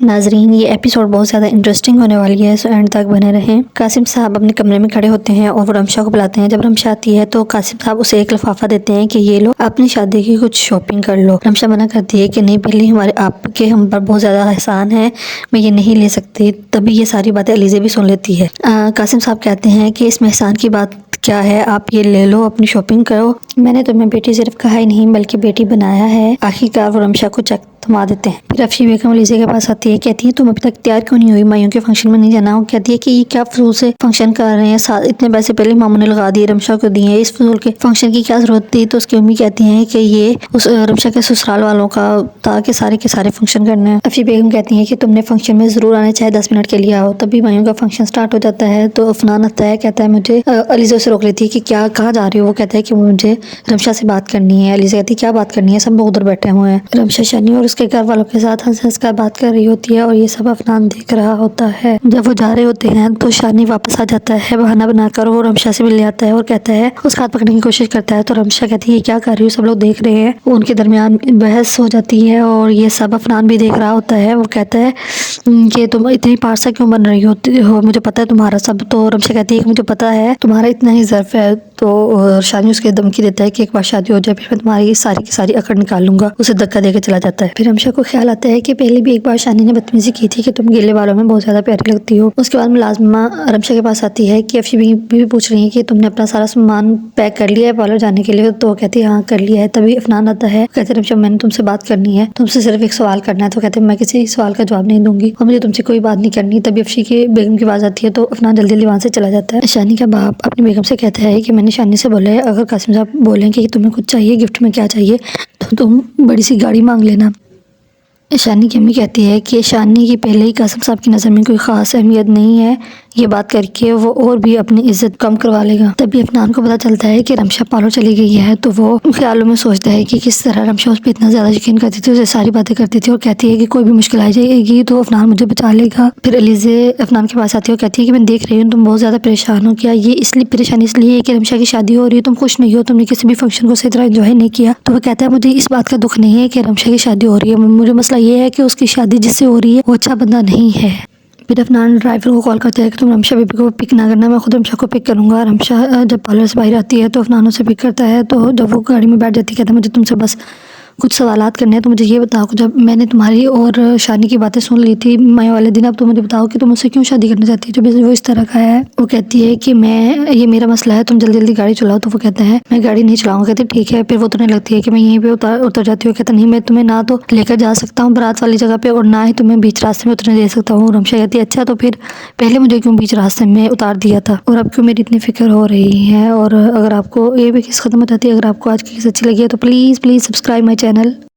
ناظرین، یہ ایپیسوڈ بہت زیادہ انٹرسٹنگ ہونے والی ہے، سو اینڈ تک بنے رہیں۔ قاسم صاحب اپنے کمرے میں کھڑے ہوتے ہیں اور وہ رمشا کو بلاتے ہیں۔ جب رمشا آتی ہے تو قاسم صاحب اسے ایک لفافہ دیتے ہیں کہ یہ لو، اپنی شادی کی کچھ شاپنگ کر لو۔ رمشا منع کرتی ہے کہ نہیں، پہلے آپ کے ہم پر بہت زیادہ احسان ہے، میں یہ نہیں لے سکتی۔ تبھی یہ ساری باتیں علیزہ بھی سن لیتی ہے۔ قاسم صاحب کہتے ہیں کہ اس میں احسان کی بات کیا ہے، آپ یہ لے لو، اپنی شاپنگ کرو۔ میں نے تمہیں بیٹی صرف کہا ہی نہیں بلکہ بیٹی بنایا ہے۔ آخرکار وہ رمشا کو چک تھما دیتے ہیں۔ پھر افشی بیگم علیزہ کے پاس آتی ہے، کہتی ہے تم ابھی تک تیار کیوں نہیں ہوئی، مائیوں کے فنکشن میں نہیں جانا؟ وہ کہتی ہے کہ یہ کیا فضول سے فنکشن کر رہے ہیں، اتنے پیسے پہلے ماموں نے لگا دیے، رمشا کو دیے، اس فضول کے فنکشن کی کیا ضرورت تھی؟ تو اس کی امی کہتی ہیں کہ یہ اس رمشا کے سسرال والوں کا تھا کہ سارے کے سارے فنکشن کرنے ہیں۔ افشی بیگم کہتی ہیں کہ تم نے فنکشن میں ضرور آنا، چاہے 10 منٹ کے لیے آؤ۔ تبھی مائیوں کا فنکشن سٹارٹ ہو جاتا ہے تو عفنان آتا ہے، کہتا ہے مجھے علیزہ اسے روک لیتی ہے کہ کیا کہاں جا رہی ہو؟ وہ کہتا ہے کہ مجھے رمشا سے بات کرنی ہے۔ علیزہ کہتی ہے کیا بات کرنی ہے؟ سب لوگ ادھر بیٹھے ہوئے ہیں۔ رمشا شانی اور اس کے گھر والوں کے ساتھ ہنس ہنس کر بات کر رہی ہوتی ہے اور یہ سب عفنان دیکھ رہا ہوتا ہے۔ جب وہ جا رہے ہوتے ہیں تو شانی واپس آ جاتا ہے، بہانہ بنا کر وہ رمشا سے ملنے آتا ہے اور کہتا ہے، اس کا ہاتھ پکڑنے کی کوشش کرتا ہے تو رمشا کہتی ہے یہ کیا کر رہی ہو، سب لوگ دیکھ رہے ہیں۔ ان کے درمیان بحث ہو جاتی ہے اور یہ سب عفنان بھی دیکھ رہا ہوتا ہے۔ وہ کہتا ہے کہ تم اتنی پارسا کیوں بن رہی ہو، مجھے پتا ہے تمہارا سب۔ تو رمشا کہتی ہے کہ مجھے پتا ہے تمہارا اتنا ہی ظرف ہے۔ تو شانی اس کے دھمکی دیتا ہے کہ ایک بار شادی ہو جائے پھر میں تمہاری ساری کی ساری اکڑ نکال لوں گا۔ اسے دھکا دے کے چلا جاتا ہے۔ پھر رمشا کو خیال آتا ہے کہ پہلے بھی ایک بار شانی نے بدتمیزی کی تھی کہ تم گیلے والوں میں بہت زیادہ پیاری لگتی ہو۔ اس کے بعد ملازمہ رمشا کے پاس آتی ہے کہ افشی بھی پوچھ رہی ہے کہ تم نے اپنا سارا سامان پیک کر لیا ہے پارلر جانے کے لیے؟ تو وہ کہتی ہے ہاں کر لیا ہے۔ تبھی عفنان آتا ہے، کہتے ہیں رمشا میں نے تم سے بات کرنی ہے، تم سے صرف ایک سوال کرنا ہے۔ تو کہتے ہیں میں کسی سوال کا جواب نہیں دوں گی اور مجھے تم سے کوئی بات نہیں کرنی۔ تبھی افشی کی بیگم کی آواز آتی ہے تو عفنان جلدی جلدی وہاں سے چلا جاتا ہے۔ شانی کا باپ اپنی بیگم سے کہتا ہے کہ میں نے شانی سے بولا ہے اگر قاسم صاحب بولیں کہ تمہیں کچھ چاہیے گفٹ میں کیا چاہیے تو تم بڑی سی گاڑی مانگ لینا۔ شانی کی امی کہتی ہے کہ شانی کی پہلے ہی قاسم صاحب کی نظر میں کوئی خاص اہمیت نہیں ہے، یہ بات کر کے وہ اور بھی اپنی عزت کم کروا لے گا۔ تبھی عفنان کو پتہ چلتا ہے کہ رمشا پارلر چلی گئی ہے تو وہ خیالوں میں سوچتا ہے کہ کس طرح رمشا اس پہ اتنا زیادہ یقین کرتی تھی، اسے ساری باتیں کرتی تھی اور کہتی ہے کہ کوئی بھی مشکل آ جائے گی تو عفنان مجھے بچا لے گا۔ پھر علیزہ عفنان کے پاس آتی ہے اور کہتی ہے کہ میں دیکھ رہی ہوں تم بہت زیادہ پریشان ہو، کیا یہ پریشانی اس لیے ہے کہ رمشا کی شادی ہو رہی ہے، تم خوش نہیں ہو، تم نے کسی بھی فنکشن کو صحیح طرح انجوائے نہیں کیا؟ تو وہ کہتا ہے مجھے اس بات کا دکھ نہیں ہے کہ رمشا کی شادی ہو رہی ہے، مجھے مسئلہ یہ ہے کہ اس کی شادی جس سے ہو رہی ہے وہ اچھا بندہ نہیں ہے۔ پھر عفنان ڈرائیور کو کال کرتا ہے کہ تم رمشا بیبی کو پک نہ کرنا، میں خود رمشا کو پک کروں گا۔ رمشا جب پارلر سے باہر آتی ہے تو عفنان اسے پک کرتا ہے تو جب وہ گاڑی میں بیٹھ جاتی ہے کہتا ہے مجھے تم سے بس کچھ سوالات کرنے ہیں، تو مجھے یہ بتاؤ کہ جب میں نے تمہاری اور شانی کی باتیں سن لی تھی مائیں والے دن، اب تو مجھے بتاؤ کہ تم اس سے کیوں شادی کرنا چاہتی ہے جب وہ اس طرح کا ہے؟ وہ کہتی ہے کہ یہ میرا مسئلہ ہے، تم جلدی جلدی گاڑی چلاؤ۔ تو وہ کہتا ہے میں گاڑی نہیں چلاؤں گا۔ کہتے ٹھیک ہے۔ پھر وہ اترنے لگتی ہے کہ میں یہیں پہ اتر جاتی ہوں۔ کہتا نہیں، میں تمہیں نہ تو لے کر جا سکتا ہوں برات والی جگہ پہ اور نہ ہی تمہیں بیچ راستے میں اترنے دے سکتا ہوں۔ رمشا کہتی ہے اچھا، تو پھر پہلے مجھے کیوں بیچ راستے میں اتار دیا تھا اور اب کیوں میری اتنی فکر ہو رہی ہے؟ اور اگر آپ کو یہ بھی قصہ ختم ہو جاتی ہے، اگر آپ کو آج کی قصہ اچھی لگی ہے تو پلیز سبسکرائب مائی چینل۔